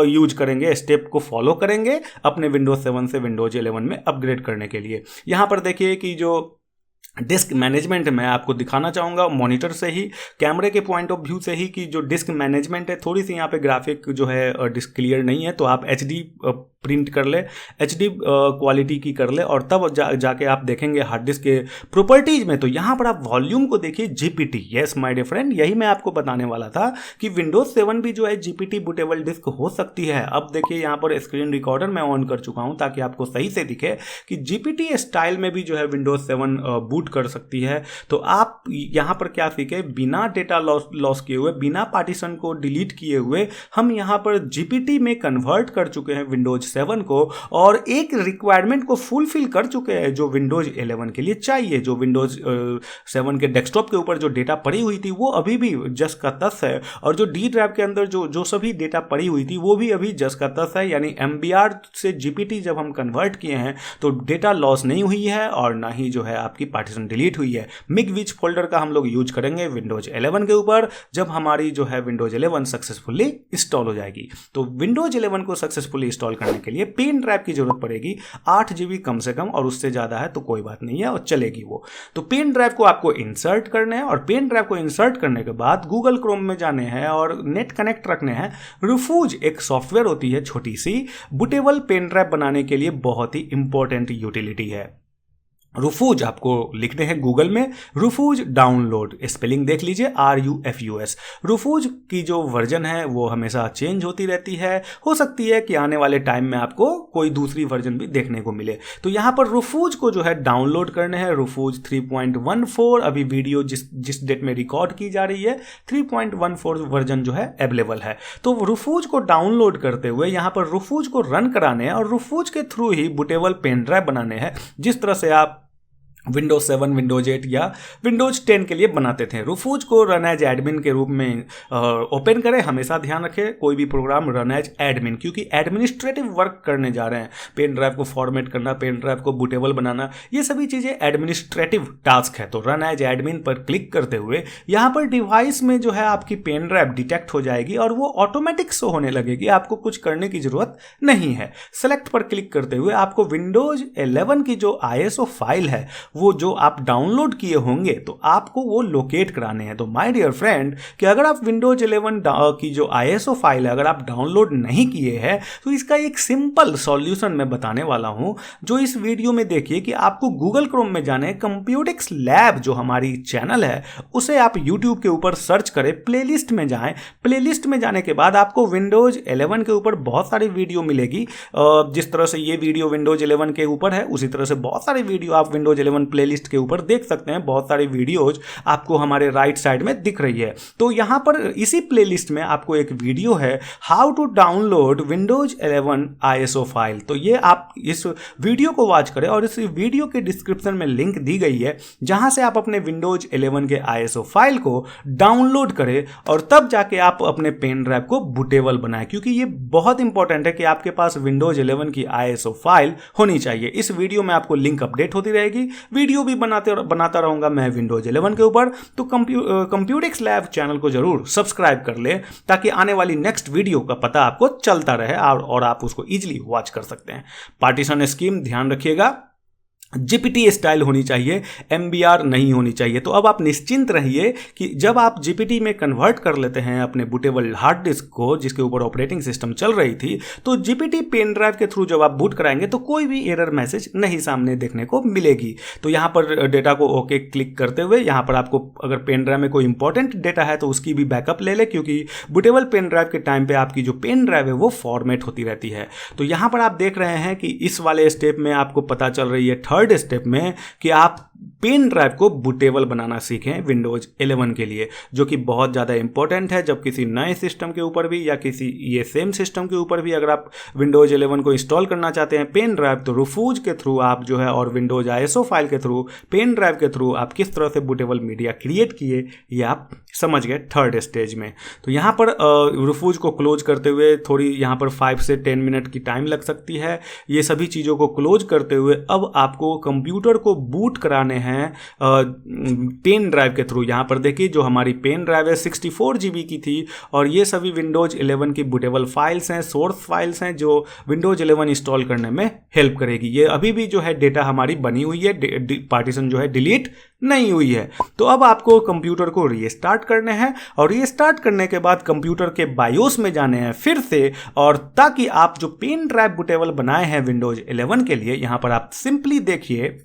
यूज करेंगे, स्टेप को फॉलो करेंगे अपने विंडोज 7 से विंडोज 11 में अपग्रेड करने के लिए। यहाँ पर देखिए कि जो डिस्क मैनेजमेंट मैं आपको दिखाना चाहूँगा मॉनिटर से ही, कैमरे के पॉइंट ऑफ व्यू से ही, कि जो डिस्क मैनेजमेंट है, थोड़ी सी यहाँ पे ग्राफिक जो है डिस्क क्लियर नहीं है, तो आप एचडी प्रिंट कर ले, एचडी क्वालिटी की कर ले, और तब जाके आप देखेंगे हार्ड डिस्क के प्रॉपर्टीज में। तो यहाँ पर आप वॉल्यूम को देखिए GPT. Yes my dear friend, यही मैं आपको बताने वाला था कि विंडोज 7 भी जो है जीपीटी बूटेबल डिस्क हो सकती है। अब देखिए यहाँ पर स्क्रीन रिकॉर्डर मैं ऑन कर चुका हूँ ताकि आपको सही से दिखे कि जीपीटी स्टाइल में भी जो है विंडोज 7 बूट कर सकती है। तो आप यहाँ पर क्या सीखे, बिना डेटा लॉस किए हुए, बिना पार्टीशन को डिलीट किए हुए, हम यहाँ पर जीपीटी में कन्वर्ट कर चुके हैं विंडोज 7 को, और एक रिक्वायरमेंट को फुलफिल कर चुके हैं जो विंडोज 11 के लिए चाहिए। जो विंडोज 7 के डेस्कटॉप के ऊपर जो डेटा पड़ी हुई थी वो अभी भी जस का तस है, और जो डी ड्राइव के अंदर जो सभी डेटा पड़ी हुई थी वो भी अभी जस का तस है। यानी एमबीआर से जीपीटी जब हम कन्वर्ट किए हैं तो डेटा लॉस नहीं हुई है और ना ही जो है आपकी पार्टीशन डिलीट हुई है। मिगविच फोल्डर का हम लोग यूज करेंगे विंडोज 11 के ऊपर जब हमारी जो है विंडोज 11 सक्सेसफुली इंस्टॉल हो जाएगी। तो विंडोज 11 को सक्सेसफुली इंस्टॉल करने के लिए पेन ड्राइव की जरूरत पड़ेगी, 8 GB कम से कम, और उससे ज़्यादा है तो कोई बात नहीं है और चलेगी वो। तो पेन ड्राइव को आपको इंसर्ट करना है, और पेन ड्राइव को इंसर्ट करने के बाद गूगल क्रोम में जाने हैं और नेट कनेक्ट रखने हैं। रूफूज एक सॉफ्टवेयर होती है छोटी सी, बूटेबल पेन ड्राइव बनाने के लिए बहुत ही इंपॉर्टेंट यूटिलिटी है। रूफूज आपको लिखते हैं गूगल में, रूफूज डाउनलोड, स्पेलिंग देख लीजिए RUFUS। रूफूज की जो वर्जन है वो हमेशा चेंज होती रहती है, हो सकती है कि आने वाले टाइम में आपको कोई दूसरी वर्जन भी देखने को मिले। तो यहाँ पर रूफूज को जो है डाउनलोड करने हैं। रूफूज 3.14 अभी वीडियो जिस डेट में रिकॉर्ड की जा रही है 3.14 वर्जन जो है अवेलेबल है। तो रूफूज को डाउनलोड करते हुए यहाँ पर रूफूज को रन कराने हैं और रूफूज के थ्रू ही बूटेबल पेन ड्राइव बनाने हैं, जिस तरह से आप विंडोज 7, विंडोज 8 या विंडोज 10 के लिए बनाते थे। रूफूज को रन एज एडमिन के रूप में ओपन करें। हमेशा ध्यान रखें कोई भी प्रोग्राम रन एज एडमिन, क्योंकि एडमिनिस्ट्रेटिव वर्क करने जा रहे हैं। पेन ड्राइव को फॉर्मेट करना, पेन ड्राइव को बूटेबल बनाना, ये सभी चीज़ें एडमिनिस्ट्रेटिव टास्क है। तो रन एज एडमिन पर क्लिक करते हुए यहाँ पर डिवाइस में जो है आपकी पेन ड्राइव डिटेक्ट हो जाएगी और वो ऑटोमेटिक शो होने लगेगी, आपको कुछ करने की जरूरत नहीं है। सेलेक्ट पर क्लिक करते हुए आपको विंडोज 11 की जो ISO फाइल है वो जो आप डाउनलोड किए होंगे तो आपको वो लोकेट कराने हैं। तो माय डियर फ्रेंड कि अगर आप विंडोज 11 की जो ISO फाइल है अगर आप डाउनलोड नहीं किए हैं तो इसका एक सिंपल सॉल्यूशन मैं बताने वाला हूं, जो इस वीडियो में देखिए कि आपको गूगल क्रोम में जाने, कंप्यूटेक्स लैब जो हमारी चैनल है उसे आप यूट्यूब के ऊपर सर्च करें, प्लेलिस्ट में जाएं। प्लेलिस्ट में जाने के बाद आपको विंडोज 11 के ऊपर बहुत सारी वीडियो मिलेगी। जिस तरह से ये वीडियो विंडोज 11 के ऊपर है उसी तरह से बहुत सारी वीडियो आप विंडोज 11 प्लेलिस्ट के ऊपर देख सकते हैं। बहुत सारी वीडियोज आपको हमारे राइट साइड में दिख रही है। तो यहां पर इसी प्लेलिस्ट में आपको एक वीडियो है how to download Windows 11 ISO file. तो ये आप इस वीडियो को वॉच करें और इस वीडियो के डिस्क्रिप्शन में लिंक दी गई है जहां से आप अपने विंडोज 11 के ISO फाइल को डाउनलोड करें और तब जाके आप अपने पेन ड्राइव को बूटेबल बनाएं, क्योंकि ये बहुत इंपॉर्टेंट है कि आपके पास विंडोज 11 की ISO फाइल होनी चाहिए। इस वीडियो में आपको लिंक अपडेट होती रहेगी, वीडियो भी बनाता रहूंगा मैं विंडोज 11 के ऊपर। तो कंप्यूटेक्स लैब चैनल को जरूर सब्सक्राइब कर ले ताकि आने वाली नेक्स्ट वीडियो का पता आपको चलता रहे और आप उसको इजीली वॉच कर सकते हैं। पार्टीशन स्कीम ध्यान रखिएगा, GPT स्टाइल होनी चाहिए, MBR नहीं होनी चाहिए। तो अब आप निश्चिंत रहिए कि जब आप GPT में कन्वर्ट कर लेते हैं अपने बूटेबल हार्ड डिस्क को जिसके ऊपर ऑपरेटिंग सिस्टम चल रही थी, तो GPT पेन ड्राइव के थ्रू जब आप बूट कराएंगे तो कोई भी एरर मैसेज नहीं सामने देखने को मिलेगी। तो यहाँ पर डेटा को ओके क्लिक करते हुए यहाँ पर आपको अगर पेन ड्राइव में कोई इंपॉर्टेंट डेटा है तो उसकी भी बैकअप ले ले, क्योंकि बूटेबल पेन ड्राइव के टाइम पे आपकी जो पेन ड्राइव है वो फॉर्मेट होती रहती है। तो यहाँ पर आप देख रहे हैं कि इस वाले स्टेप में आपको पता चल रही है थर्ड स्टेप में कि आप पेन ड्राइव को बूटेबल बनाना सीखें विंडोज 11 के लिए, जो कि बहुत ज़्यादा इंपॉर्टेंट है। जब किसी नए सिस्टम के ऊपर भी या किसी ये सेम सिस्टम के ऊपर भी अगर आप विंडोज 11 को इंस्टॉल करना चाहते हैं पेन ड्राइव, तो रूफूज के थ्रू आप जो है और विंडोज ISO फाइल के थ्रू, पेन ड्राइव के थ्रू आप किस तरह से बूटेबल मीडिया क्रिएट किए ये आप समझ गए थर्ड स्टेज में। तो यहाँ पर रूफूज को क्लोज करते हुए थोड़ी यहाँ पर 5 से 10 मिनट की टाइम लग सकती है। ये सभी चीज़ों को क्लोज करते हुए अब आपको कंप्यूटर को बूट कराने हैं पेन ड्राइव के थ्रू। यहाँ पर देखिए जो हमारी पेन ड्राइव है 64 GB की थी और ये सभी विंडोज 11 की बूटेबल फाइल्स हैं, सोर्स फाइल्स हैं जो विंडोज 11 इंस्टॉल करने में हेल्प करेगी। ये अभी भी जो है डेटा हमारी बनी हुई है, पार्टीशन जो है डिलीट नहीं हुई है। तो अब आपको कंप्यूटर को रीस्टार्ट करने हैं और रीस्टार्ट करने के बाद कंप्यूटर के बायोस में जाने हैं फिर से, और ताकि आप जो पेन ड्राइव बूटेबल बनाए हैं विंडोज 11 के लिए, यहाँ पर आप सिंपली देखिए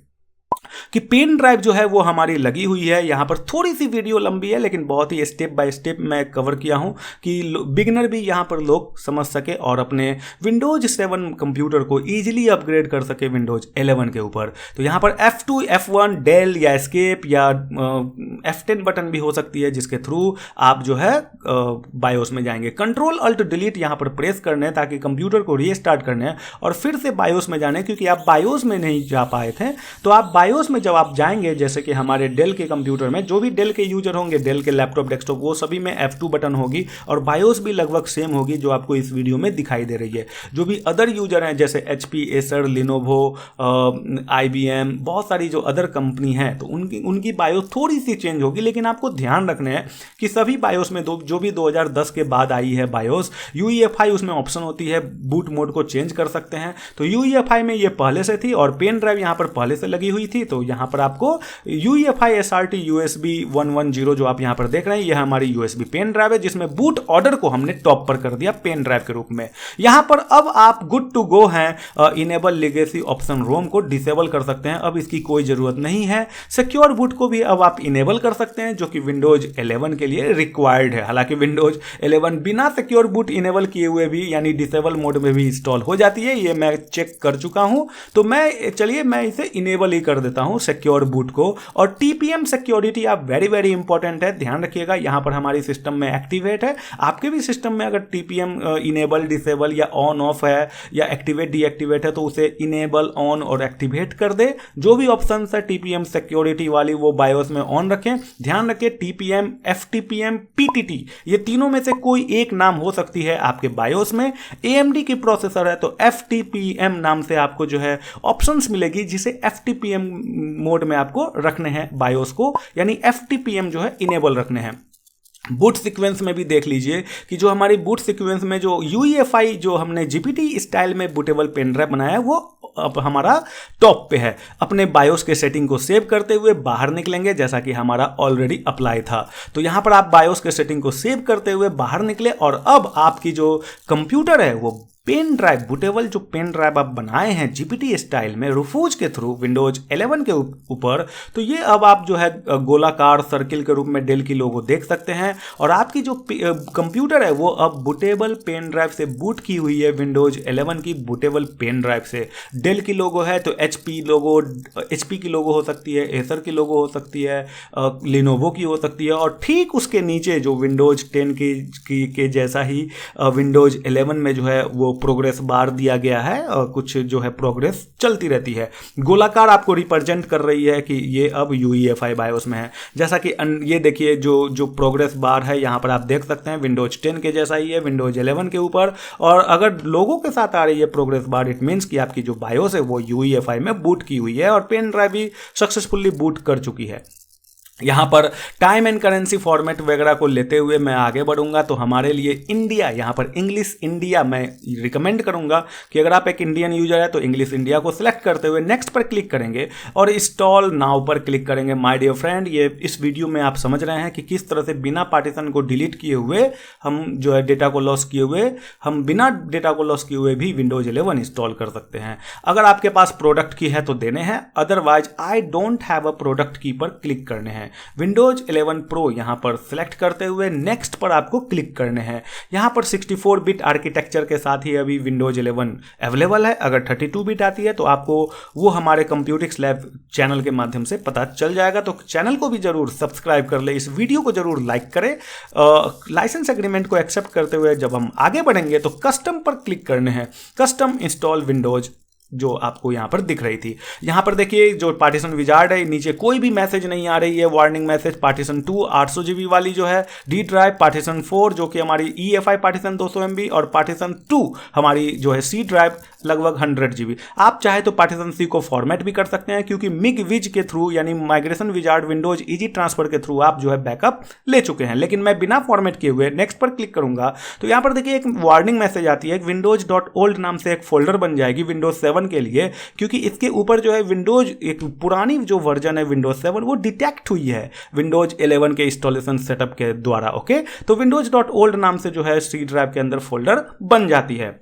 कि पेन ड्राइव जो है वो हमारी लगी हुई है। यहाँ पर थोड़ी सी वीडियो लंबी है लेकिन बहुत ही स्टेप बाय स्टेप मैं कवर किया हूँ कि बिगिनर भी यहाँ पर लोग समझ सके और अपने विंडोज 7 कंप्यूटर को इजीली अपग्रेड कर सके विंडोज 11 के ऊपर। तो यहाँ पर F2 F1 डेल या एस्केप या F10 बटन भी हो सकती है जिसके थ्रू आप जो है बायोस में जाएंगे। कंट्रोल अल्ट डिलीट यहाँ पर प्रेस करने ताकि कंप्यूटर को रीस्टार्ट करने और फिर से बायोस में जाने, क्योंकि आप बायोस में नहीं जा पाए थे। तो आप बायोस में जब आप जाएंगे, जैसे कि हमारे डेल के कंप्यूटर में जो भी डेल के यूजर होंगे, डेल के लैपटॉप डेस्कटॉप, वो सभी में F2 बटन होगी और बायोस भी लगभग सेम होगी जो आपको इस वीडियो में दिखाई दे रही है। जो भी अदर यूजर हैं जैसे HP, एसर, लिनोवो, IBM, बहुत सारी जो अदर कंपनी हैं तो उनकी बायोस थोड़ी सी चेंज होगी, लेकिन आपको ध्यान रखना है कि सभी बायोस में जो भी 2010 के बाद आई है बायोस, UEFI उसमें ऑप्शन होती है, बूट मोड को चेंज कर सकते हैं। तो UEFI में ये पहले से थी और पेन ड्राइव यहाँ पर पहले से लगी हुई थी। तो यहाँ पर आपको UEFI SRT USB 110 जो आप यहाँ पर देख रहे हैं, यह हमारी USB पेन ड्राइव है जिसमें बूट ऑर्डर को हमने टॉप पर कर दिया पेन ड्राइव के रूप में। यहाँ पर अब आप गुड टू गो हैं। इनेबल लेगेसी ऑप्शन रोम को डिसेबल कर सकते हैं, अब इसकी कोई जरूरत नहीं है। सिक्योर बूट को भी अब आप इनेबल कर सकते हैं जो कि विंडोज 11 के लिए रिक्वायर्ड है। हालांकि विंडोज 11 बिना सिक्योर बूट इनेबल किए हुए भी यानी डिसेबल मोड में भी इंस्टॉल हो जाती है, ये मैं चेक कर चुका हूं। तो मैं इसे इनेबल ही कर देता हूं सिक्योर बूट को। और TPM सिक्योरिटी आप वेरी इंपॉर्टेंट है, ध्यान रखिएगा। यहां पर हमारी सिस्टम में एक्टिवेट है, आपके भी सिस्टम में अगर TPM इनेबल, डिसेबल या ऑन ऑफ है या एक्टिवेट डीएक्टिवेट है तो उसे इनेबल, ऑन और एक्टिवेट कर दे। जो भी ऑप्शन है TPM सिक्योरिटी वाली वो बायोस में ऑन रखें। ध्यान रखें TPM, FTPM, PTT ये तीनों में से कोई एक नाम हो सकती है आपके बायोस में। AMD की प्रोसेसर है तो FTPM नाम से आपको जो है ऑप्शंस मिलेगी जिसे FTPM मोड में आपको रखने हैं बायोस को, यानी FTPM जो है इनेबल रखने हैं। बूट सीक्वेंस में भी देख लीजिए कि जो हमारी बूट सीक्वेंस में जो UEFI जो हमने GPT स्टाइल में बूटेबल पेन ड्राइव बनाया है वो अब हमारा टॉप पे है। अपने बायोस के सेटिंग को सेव करते हुए बाहर निकलेंगे, जैसा कि हमारा ऑलरेडी अप्लाई था। तो यहां पर आप बायोस के सेटिंग को सेव करते हुए बाहर निकले और अब आपकी जो कंप्यूटर है वो पेन ड्राइव, बूटेबल जो पेन ड्राइव आप बनाए हैं जीपीटी स्टाइल में रूफूज के थ्रू विंडोज 11 के ऊपर, तो ये अब आप जो है गोलाकार सर्किल के रूप में डेल की लोगो देख सकते हैं। और आपकी जो कंप्यूटर है वो अब बूटेबल पेन ड्राइव से बूट की हुई है, विंडोज 11 की बूटेबल पेन ड्राइव से। डेल की लोगो है तो एचपी की लोगो हो सकती है, एसर की लोगो हो सकती है, लिनोवो की हो सकती है, और ठीक उसके नीचे जो विंडोज 10 के जैसा ही विंडोज 11 में जो है वो प्रोग्रेस बार दिया गया है और कुछ जो है प्रोग्रेस चलती रहती है। गोलाकार आपको रिप्रेजेंट कर रही है कि ये अब UEFI बायोस में है। जैसा कि ये देखिए जो प्रोग्रेस बार है यहाँ पर आप देख सकते हैं विंडोज 10 के जैसा ही है विंडोज 11 के ऊपर। और अगर लोगों के साथ आ रही है प्रोग्रेस बार, इट मीन्स कि आपकी जो बायोस है वो UEFI में बूट की हुई है और पेन ड्राइव भी सक्सेसफुली बूट कर चुकी है। यहाँ पर टाइम एंड करेंसी फॉर्मेट वगैरह को लेते हुए मैं आगे बढ़ूंगा। तो हमारे लिए इंडिया, यहाँ पर इंग्लिश इंडिया मैं रिकमेंड करूंगा कि अगर आप एक इंडियन यूजर है तो इंग्लिश इंडिया को सिलेक्ट करते हुए नेक्स्ट पर क्लिक करेंगे और इंस्टॉल नाउ पर क्लिक करेंगे। माय डियर फ्रेंड, ये इस वीडियो में आप समझ रहे हैं कि किस तरह से बिना पार्टीशन को डिलीट किए हुए हम जो है डेटा को लॉस किए हुए, हम बिना डेटा को लॉस किए हुए भी विंडोज 11 इंस्टॉल कर सकते हैं। अगर आपके पास प्रोडक्ट की है तो देने हैं, otherwise I don't have a product की पर क्लिक करने हैं। विंडोज 11 प्रो यहां पर सिलेक्ट करते हुए नेक्स्ट पर आपको क्लिक करने हैं। यहां पर 64 बिट आर्किटेक्चर के साथ ही अभी विंडोज 11 अवेलेबल है। अगर 32 बिट आती है तो आपको वो हमारे कंप्यूटिक्स लैब चैनल के माध्यम से पता चल जाएगा। तो चैनल को भी जरूर सब्सक्राइब कर ले, इस वीडियो को जरूर लाइक करें। लाइसेंस एग्रीमेंट को एक्सेप्ट करते हुए जब हम आगे बढ़ेंगे तो कस्टम पर क्लिक करने हैं। कस्टम इंस्टॉल विंडोज जो आपको यहां पर दिख रही थी, यहां पर देखिए जो पार्टीशन विजार्ड है, नीचे कोई भी मैसेज नहीं आ रही है, वार्निंग मैसेज। पार्टीशन 2 800 GB वाली जो है डी ड्राइव, पार्टीशन 4 जो कि हमारी EFI पार्टीशन 200 MB, और पार्टीशन 2 हमारी जो है सी ड्राइव लगभग 100 GB। आप चाहे तो पार्टीशन C को फॉर्मेट भी कर सकते हैं, क्योंकि मिग विज के थ्रू यानी migration wizard Windows easy transfer के थ्रू आप जो है बैकअप ले चुके हैं। लेकिन मैं बिना फॉर्मेट किए हुए नेक्स्ट पर क्लिक करूंगा तो यहां पर देखिए एक वार्निंग मैसेज आती है, windows.old नाम से एक फोल्डर बन जाएगी विंडोज 7 के लिए, क्योंकि इसके ऊपर जो है विंडोज एक पुरानी जो वर्जन है विंडोज 7 वो डिटेक्ट हुई है विंडोज 11 के इंस्टॉलेशन सेटअप के द्वारा। ओके, तो windows.old नाम से जो है सी ड्राइव के अंदर फोल्डर बन जाती है।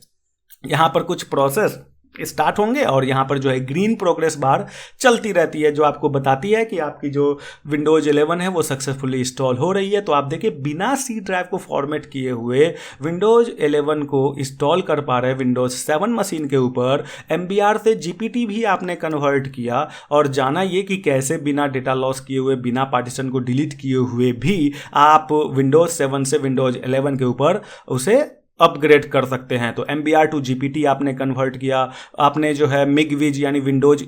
यहां पर कुछ प्रोसेस स्टार्ट होंगे और यहाँ पर जो है ग्रीन प्रोग्रेस बार चलती रहती है, जो आपको बताती है कि आपकी जो विंडोज 11 है वो सक्सेसफुली इंस्टॉल हो रही है। तो आप देखिए बिना सी ड्राइव को फॉर्मेट किए हुए विंडोज 11 को इंस्टॉल कर पा रहे हैं विंडोज 7 मशीन के ऊपर। MBR से GPT भी आपने कन्वर्ट किया और जाना ये कि कैसे बिना डेटा लॉस किए हुए, बिना पार्टीशन को डिलीट किए हुए भी आप विंडोज 7 से विंडोज 11 के ऊपर उसे अपग्रेड कर सकते हैं। तो MBR टू GPT आपने कन्वर्ट किया, आपने जो है मिगविज यानी विंडोज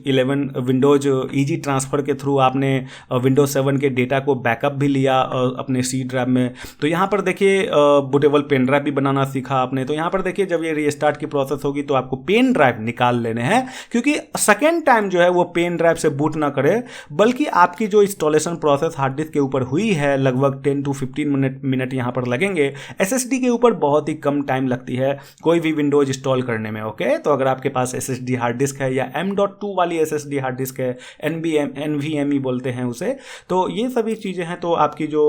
इजी ट्रांसफर के थ्रू आपने विंडोज 7 के डेटा को बैकअप भी लिया अपने सी ड्राइव में। तो यहाँ पर देखिए बूटेबल पेन ड्राइव भी बनाना सीखा आपने। तो यहाँ पर देखिए जब ये रीस्टार्ट की प्रोसेस होगी तो आपको पेन ड्राइव निकाल लेने हैं, क्योंकि सेकेंड टाइम जो है वो पेन ड्राइव से बूट ना करे, बल्कि आपकी जो इंस्टॉलेशन प्रोसेस हार्ड डिस्क के ऊपर हुई है लगभग 10 to 15 मिनट यहाँ पर लगेंगे। SSD के ऊपर बहुत ही कम टाइम लगती है कोई भी विंडोज इंस्टॉल करने में। ओके, तो अगर आपके पास SSD हार्ड डिस्क है या M.2 वाली SSD हार्ड डिस्क है, NVMe बोलते हैं उसे, तो ये सभी चीज़ें हैं। तो आपकी जो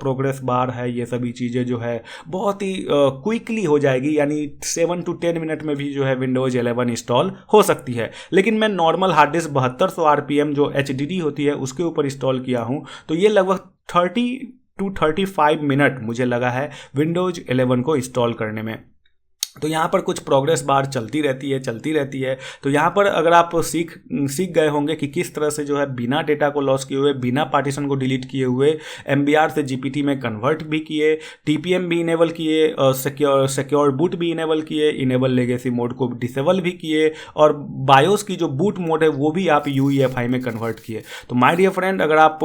प्रोग्रेस बार है ये सभी चीज़ें जो है बहुत ही क्विकली हो जाएगी, यानी 7 to 10 मिनट में भी जो है विंडोज 11 इंस्टॉल हो सकती है। लेकिन मैं नॉर्मल हार्ड डिस्क 7200 RPM जो HDD होती है उसके ऊपर इंस्टॉल किया हूँ, तो ये लगभग 30 to 35 मिनट मुझे लगा है विंडोज 11 को इंस्टॉल करने में। तो यहाँ पर कुछ प्रोग्रेस बार चलती रहती है। तो यहाँ पर अगर आप सीख गए होंगे कि किस तरह से जो है बिना डेटा को लॉस किए हुए, बिना पार्टीशन को डिलीट किए हुए MBR से GPT में कन्वर्ट भी किए, TPM भी इनेबल किए, सिक्योर बूट भी इनेबल किए, इनेबल लेगेसी मोड को डिसेबल भी किए, और बायोस की जो बूट मोड है वो भी आप UEFI में कन्वर्ट किए। तो माय डियर फ्रेंड, अगर आप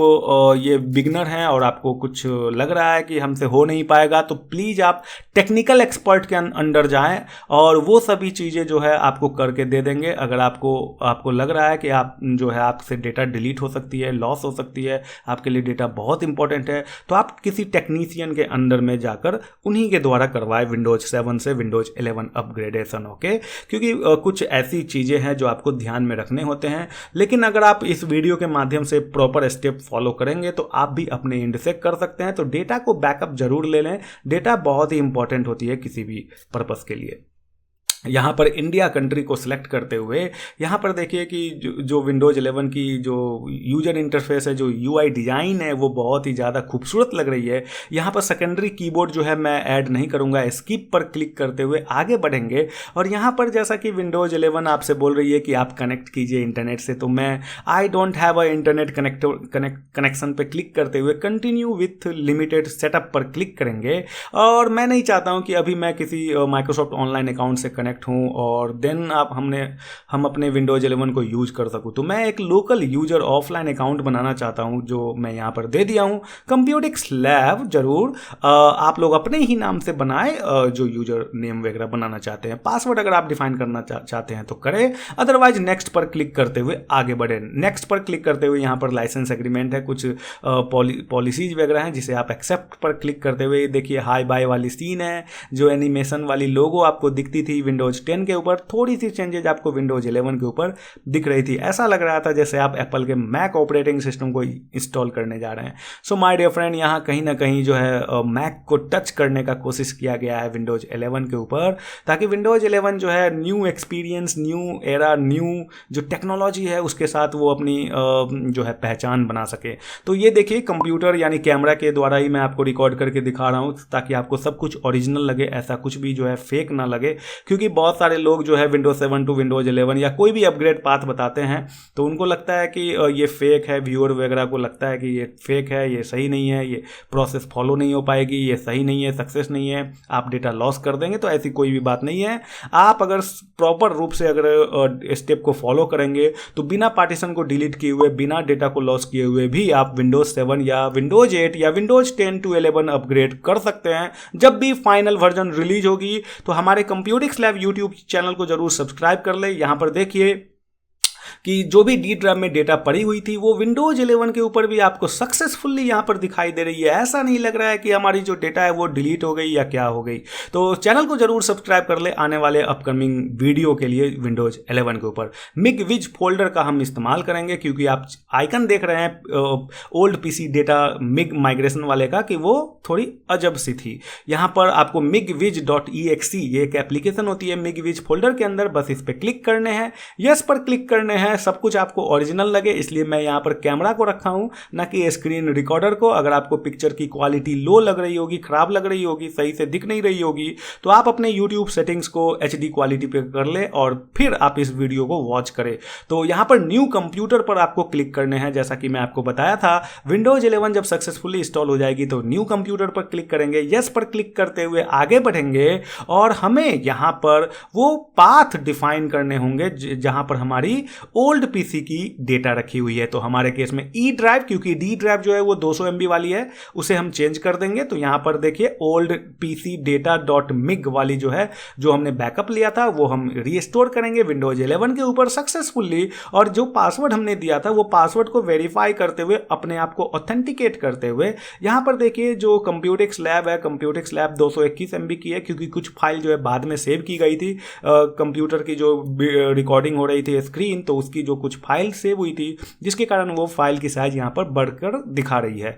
ये बिगनर हैं और आपको कुछ लग रहा है कि हमसे हो नहीं पाएगा, तो प्लीज़ आप टेक्निकल एक्सपर्ट के अंडर जाएं और वो सभी चीज़ें जो है आपको करके दे देंगे। अगर आपको लग रहा है कि आप जो है आपसे डेटा डिलीट हो सकती है, लॉस हो सकती है, आपके लिए डेटा बहुत इंपॉर्टेंट है, तो आप किसी टेक्नीशियन के अंडर में जाकर उन्हीं के द्वारा करवाए विंडोज 7 से विंडोज 11 अपग्रेडेशन। ओके, क्योंकि कुछ ऐसी चीज़ें हैं जो आपको ध्यान में रखने होते हैं। लेकिन अगर आप इस वीडियो के माध्यम से प्रॉपर स्टेप फॉलो करेंगे तो आप भी अपने एंड से कर सकते हैं। तो डेटा को बैकअप जरूर ले लें, डेटा बहुत ही इंपॉर्टेंट होती है किसी भी पर्पस के लिए। यहाँ पर इंडिया कंट्री को सिलेक्ट करते हुए यहाँ पर देखिए कि जो विंडोज 11 की जो यूजर इंटरफेस है, जो यूआई डिज़ाइन है, वो बहुत ही ज़्यादा खूबसूरत लग रही है। यहाँ पर सेकेंडरी कीबोर्ड जो है मैं ऐड नहीं करूँगा, स्किप पर क्लिक करते हुए आगे बढ़ेंगे। और यहाँ पर जैसा कि विंडोज 11 आपसे बोल रही है कि आप कनेक्ट कीजिए इंटरनेट से, तो मैं I don't have a internet connection पर क्लिक करते हुए कंटिन्यू विथ लिमिटेड सेटअप पर क्लिक करेंगे। और मैं नहीं चाहता हूँ कि अभी मैं किसी माइक्रोसॉफ्ट ऑनलाइन अकाउंट से कनेक्ट हूं और देन हम अपने विंडोज 11 को यूज कर सकूं। तो मैं एक लोकल यूजर ऑफलाइन अकाउंट बनाना चाहता हूं, जो मैं यहां पर दे दिया हूं। कंप्यूटिक्स लैब जरूर आप लोग अपने ही नाम से बनाए, जो यूजर नेम वगैरह बनाना चाहते हैं। पासवर्ड अगर आप डिफाइन करना चाहते हैं तो करें, अदरवाइज नेक्स्ट पर क्लिक करते हुए आगे बढ़े। नेक्स्ट पर क्लिक करते हुए यहां पर लाइसेंस एग्रीमेंट है, कुछ पॉलिसीज वगैरह हैं जिसे आप एक्सेप्ट पर क्लिक करते हुए, देखिए हाई बाय वाली सीन है, जो एनिमेशन वाली लोगो आपको दिखती थी विंडोज 10 के ऊपर, थोड़ी सी चेंजेज आपको विंडोज 11 के ऊपर दिख रही थी। ऐसा लग रहा था जैसे आप एप्पल के मैक ऑपरेटिंग सिस्टम को इंस्टॉल करने जा रहे हैं। सो माय डियर फ्रेंड, यहाँ कहीं ना कहीं जो है मैक को टच करने का कोशिश किया गया है विंडोज 11 के ऊपर, ताकि विंडोज 11 जो है new experience, new era, new जो टेक्नोलॉजी है उसके साथ वो अपनी जो है पहचान बना सके। तो ये देखिए कंप्यूटर यानी कैमरा के द्वारा ही मैं आपको रिकॉर्ड करके दिखा रहा हूँ, ताकि आपको सब कुछ ओरिजिनल लगे, ऐसा कुछ भी जो है फेक ना लगे। क्योंकि बहुत सारे लोग जो है विंडोज 7 टू विंडोज 11 या कोई भी अपग्रेड पाथ बताते हैं तो उनको लगता है कि ये फेक है, व्यूअर वगैरह को लगता है कि ये फेक है, ये सही नहीं है, ये प्रोसेस फॉलो नहीं हो पाएगी, ये सही नहीं है, सक्सेस नहीं है, आप डेटा लॉस कर देंगे। तो ऐसी कोई भी बात नहीं है। आप अगर प्रॉपर रूप से अगर स्टेप को फॉलो करेंगे तो बिना पार्टीशन को डिलीट किए हुए, बिना डेटा को लॉस किए हुए भी आप विंडोज 7 या विंडोज 8 या विंडोज 10 टू 11 अपग्रेड कर सकते हैं। जब भी फाइनल वर्जन रिलीज होगी तो हमारे कंप्यूटिक्स लैब यूट्यूब चैनल को जरूर सब्सक्राइब कर ले। यहां पर देखिए कि जो भी डी ड्राइव में डेटा पड़ी हुई थी वो विंडोज 11 के ऊपर भी आपको सक्सेसफुली यहां पर दिखाई दे रही है। ऐसा नहीं लग रहा है कि हमारी जो डेटा है वो डिलीट हो गई या क्या हो गई। तो चैनल को जरूर सब्सक्राइब कर ले आने वाले अपकमिंग वीडियो के लिए विंडोज 11 के ऊपर। मिग विज फोल्डर का हम इस्तेमाल करेंगे, क्योंकि आप आइकन देख रहे हैं old PC data MiG migration वाले का, कि वो थोड़ी अजब सी थी। यहां पर आपको migwiz.exe ये एक एप्लीकेशन होती है मिग विज फोल्डर के अंदर, बस इस पर क्लिक करने हैं, यस पर क्लिक करने हैं। सब कुछ आपको ओरिजिनल लगे, इसलिए मैं यहां पर कैमरा को रखा हूं, ना कि स्क्रीन रिकॉर्डर को। अगर आपको पिक्चर की क्वालिटी लो लग रही होगी, खराब लग रही होगी, सही से दिख नहीं रही होगी, तो आप अपने YouTube सेटिंग्स को HD क्वालिटी पे कर ले और फिर आप इस वीडियो को वॉच करें। तो यहां पर न्यू कंप्यूटर पर आपको क्लिक करने हैं, जैसा कि मैं आपको बताया था। विंडोज 11 जब सक्सेसफुली इंस्टॉल हो जाएगी तो न्यू कंप्यूटर पर क्लिक करेंगे, यस पर क्लिक करते हुए आगे बढ़ेंगे और हमें यहां पर वो पाथ डिफाइन करने होंगे जहां पर हमारी ओल्ड पीसी की डेटा रखी हुई है। तो हमारे केस में ई ड्राइव, क्योंकि डी ड्राइव जो है वो 200 MB वाली है, उसे हम चेंज कर देंगे। तो यहां पर देखिए old PC data dot MiG वाली जो है, जो हमने बैकअप लिया था, वो हम रीस्टोर करेंगे विंडोज 11 के ऊपर सक्सेसफुली। और जो पासवर्ड हमने दिया था वो पासवर्ड को वेरीफाई करते हुए, अपने आप को ऑथेंटिकेट करते हुए, यहां पर देखिए जो कंप्यूटिक्स लैब है, कंप्यूटिक्स लैब 221 MB की है, क्योंकि कुछ फाइल जो है बाद में सेव की गई थी। कंप्यूटर की जो रिकॉर्डिंग हो रही थी स्क्रीन, तो उसकी जो कुछ फाइल सेव हुई थी, जिसके कारण वो फाइल की साइज यहां पर बढ़कर दिखा रही है।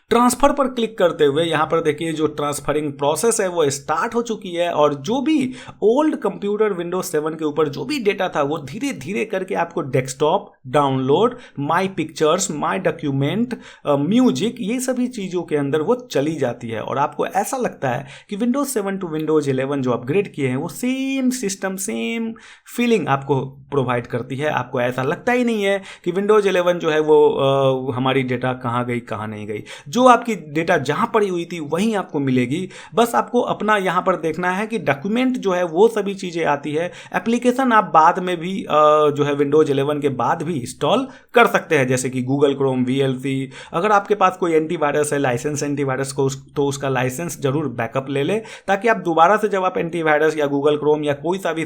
ट्रांसफर पर क्लिक करते हुए यहां पर देखिए जो ट्रांसफरिंग प्रोसेस है वो स्टार्ट हो चुकी है, और जो भी ओल्ड कंप्यूटर विंडोज 7 के ऊपर जो भी डेटा था वो धीरे धीरे करके आपको desktop, download, my pictures, my document, music, ये सभी चीज़ों के अंदर वो चली जाती है। और आपको ऐसा लगता है कि विंडोज 7 टू विंडोज 11 जो अपग्रेड किए हैं वो सेम सिस्टम, सेम फीलिंग आपको प्रोवाइड करती है। आपको ऐसा लगता ही नहीं है कि विंडोज 11 जो है वो हमारी डेटा कहाँ गई, कहाँ नहीं गई। जो आपकी डेटा जहां पड़ी हुई थी वहीं आपको मिलेगी। बस आपको अपना यहां पर देखना है कि डॉक्यूमेंट जो है वो सभी चीजें आती है। एप्लीकेशन आप बाद में भी जो है विंडोज 11 के बाद भी इंस्टॉल कर सकते हैं, जैसे कि गूगल क्रोम, VLC। अगर आपके पास कोई एंटीवायरस है, लाइसेंस एंटीवायरस को, तो उसका लाइसेंस जरूर बैकअप ले ले, ताकि आप दोबारा से जब आप एंटीवायरस या गूगल क्रोम या कोई सा भी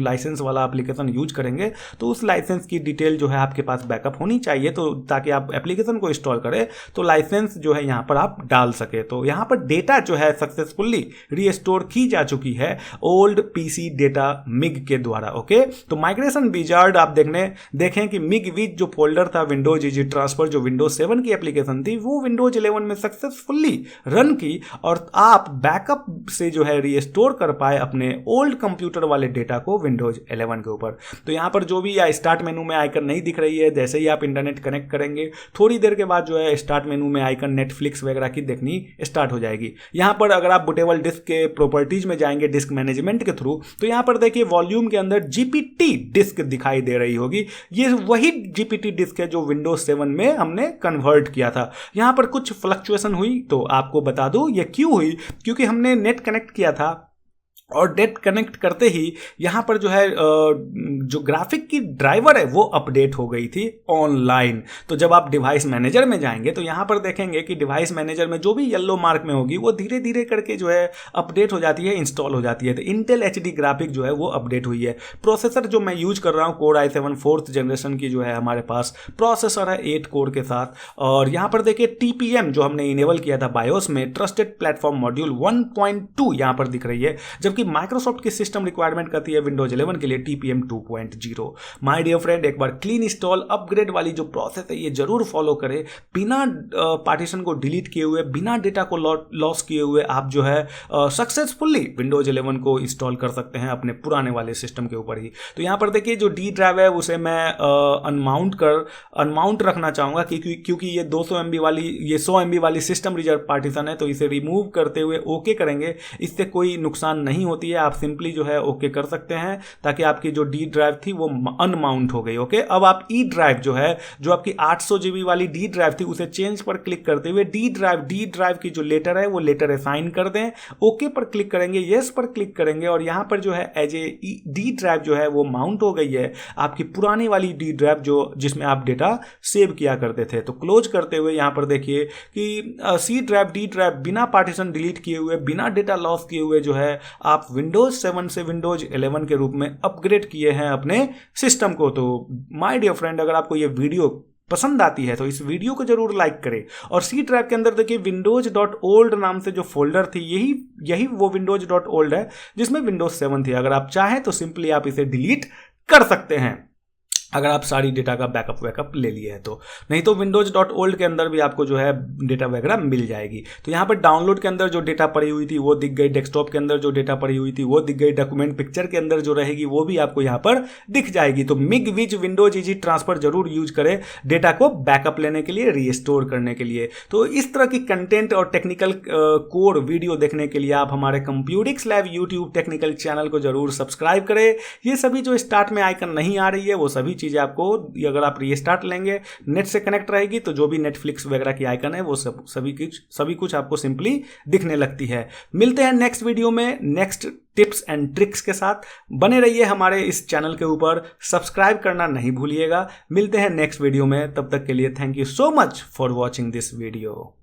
लाइसेंस वाला एप्लीकेशन यूज करेंगे तो उस लाइसेंस की डिटेल जो है आपके पास बैकअप होनी चाहिए, तो ताकि आप एप्लीकेशन को इंस्टॉल करें तो लाइसेंस जो है यहाँ पर आप डाल सके। तो यहाँ पर डेटा जो है सक्सेसफुली रीस्टोर की जा चुकी है ओल्ड पीसी डेटा मिग के द्वारा। ओके, तो माइग्रेशन विजार्ड आप देखें कि मिग विज जो फोल्डर था विंडोज इजी ट्रांसफर, जो विंडोज 7 की एप्लीकेशन थी, वो विंडोज 11 में सक्सेसफुली रन की और आप बैकअप से जो है रीस्टोर कर पाए अपने ओल्ड कंप्यूटर वाले डेटा को विंडोज 11 के ऊपर। तो यहाँ पर जो भी या स्टार्ट मेनू में आइकन नहीं दिख रही है, जैसे ही आप इंटरनेट कनेक्ट करेंगे थोड़ी देर के बाद जो है स्टार्ट मेनू में आइकन नेटफ्लिक्स वगैरह की देखनी स्टार्ट हो जाएगी। यहाँ पर अगर आप बूटेबल डिस्क के प्रॉपर्टीज में जाएंगे डिस्क मैनेजमेंट के थ्रू, तो यहाँ पर देखिए वॉल्यूम के अंदर जीपीटी डिस्क दिखाई दे रही होगी। ये वही जीपीटी डिस्क है जो विंडोज 7 में हमने कन्वर्ट किया था। यहाँ पर कुछ फ्लक्चुएशन हुई तो आपको बता दूं ये क्यों हुई, क्योंकि हमने नेट कनेक्ट किया था और नेट कनेक्ट करते ही यहाँ पर जो है जो ग्राफिक की ड्राइवर है वो अपडेट हो गई थी ऑनलाइन। तो जब आप डिवाइस मैनेजर में जाएंगे तो यहाँ पर देखेंगे कि डिवाइस मैनेजर में जो भी येलो मार्क में होगी वो धीरे धीरे करके जो है अपडेट हो जाती है, इंस्टॉल हो जाती है। तो इंटेल HD ग्राफिक जो है वो अपडेट हुई है। प्रोसेसर जो मैं यूज कर रहा हूँ Core i7 4th जनरेशन की जो है हमारे पास प्रोसेसर है 8 कोर के साथ। और यहाँ पर देखिए TPM जो हमने इनेबल किया था बायोस में, ट्रस्टेड प्लेटफॉर्म मॉड्यूल 1.2 यहाँ पर दिख रही है, जबकि माइक्रोसॉफ्ट की सिस्टम रिक्वायरमेंट करती है विंडोज 11 के लिए TPM 2.0। माय डियर फ्रेंड, एक बार क्लीन इंस्टॉल अपग्रेड वाली जो प्रोसेस है ये जरूर फॉलो करें। बिना पार्टीशन को डिलीट किए हुए, बिना डेटा को लॉस किए हुए आप जो है सक्सेसफुली विंडोज 11 को इंस्टॉल कर सकते हैं अपने पुराने वाले सिस्टम के ऊपर ही। तो यहाँ पर देखिए जो डी ड्राइव है उसे मैं अनमाउंट रखना चाहूँगा, क्योंकि ये 200 MB वाली, ये 100 MB वाली सिस्टम रिजर्व पार्टीशन है, तो इसे रिमूव करते हुए ओके करेंगे। इससे कोई नुकसान नहीं होती है, आप सिंपली जो है ओके कर सकते हैं ताकि आपकी जो डी ड्राइव थी वो अनमाउंट हो गई। ओके, अब आप ई ड्राइव जो है, जो आपकी 800 GB वाली डी ड्राइव थी, उसे चेंज पर क्लिक करते हुए डी ड्राइव की जो लेटर है वो लेटर असाइन कर दें। ओके पर क्लिक करेंगे, येस पर क्लिक करेंगे और यहां पर जो है एज ए डी ड्राइव जो है वो माउंट हो गई है आपकी पुरानी वाली डी ड्राइव जो जिसमें आप डेटा सेव किया करते थे। तो क्लोज करते हुए यहां पर देखिए कि सी ड्राइव डी ड्राइव बिना पार्टीशन डिलीट किए हुए, बिना डेटा लॉस किए हुए जो है आप विंडोज 7 से विंडोज 11 के रूप में अपग्रेड किए हैं अपने सिस्टम को। तो माय डियर फ्रेंड, अगर आपको ये वीडियो पसंद आती है तो इस वीडियो को जरूर लाइक करें। और सी ड्राइव के अंदर देखिए windows.old नाम से जो फोल्डर थी, यही वो windows.old है जिसमें विंडोज 7 थी। अगर आप चाहें तो सिंपली आप इसे डिलीट कर सकते हैं अगर आप सारी डेटा का बैकअप ले लिए हैं तो, नहीं तो windows.old के अंदर भी आपको जो है डेटा वगैरह मिल जाएगी। तो यहाँ पर डाउनलोड के अंदर जो डेटा पड़ी हुई थी वो दिख गई, डेस्कटॉप के अंदर जो डेटा पड़ी हुई थी वो दिख गई, डॉक्यूमेंट पिक्चर के अंदर जो रहेगी वो भी आपको यहाँ पर दिख जाएगी। तो migwiz Windows easy transfer जरूर यूज करें डेटा को बैकअप लेने के लिए, रीस्टोर करने के लिए। तो इस तरह की कंटेंट और टेक्निकल कोर वीडियो देखने के लिए आप हमारे कंप्यूटिक्स लैब यूट्यूब टेक्निकल चैनल को जरूर सब्सक्राइब करें। ये सभी जो स्टार्ट में आइकन नहीं आ रही है वो सभी चीज़ें आपको, अगर आप रीस्टार्ट लेंगे नेट से कनेक्ट रहेगी तो जो भी नेटफ्लिक्स वगैरह की आइकन है वो सभी कुछ आपको सिंपली दिखने लगती है। मिलते हैं नेक्स्ट वीडियो में नेक्स्ट टिप्स एंड ट्रिक्स के साथ। बने रहिए हमारे इस चैनल के ऊपर, सब्सक्राइब करना नहीं भूलिएगा। मिलते हैं नेक्स्ट वीडियो में, तब तक के लिए thank you so much for watching this video.